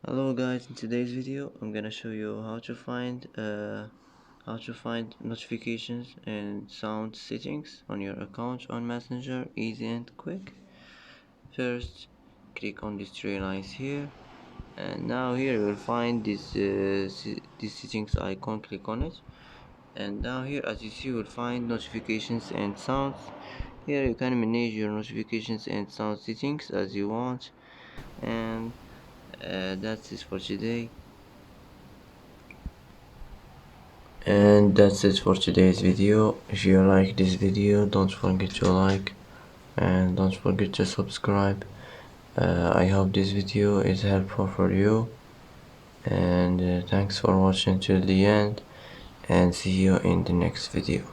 Hello guys, in today's video I'm gonna show you how to find notifications and sound settings on your account on Messenger, easy and quick. First, click on these three lines here, and now here you will find this settings icon. Click on it, and now here, as you see, you will find notifications and sounds. Here you can manage your notifications and sound settings as you want, and that's it for today. And that's it for today's video. If you like this video, don't forget to like and don't forget to subscribe. I hope this video is helpful for you, and thanks for watching till the end, and see you in the next video.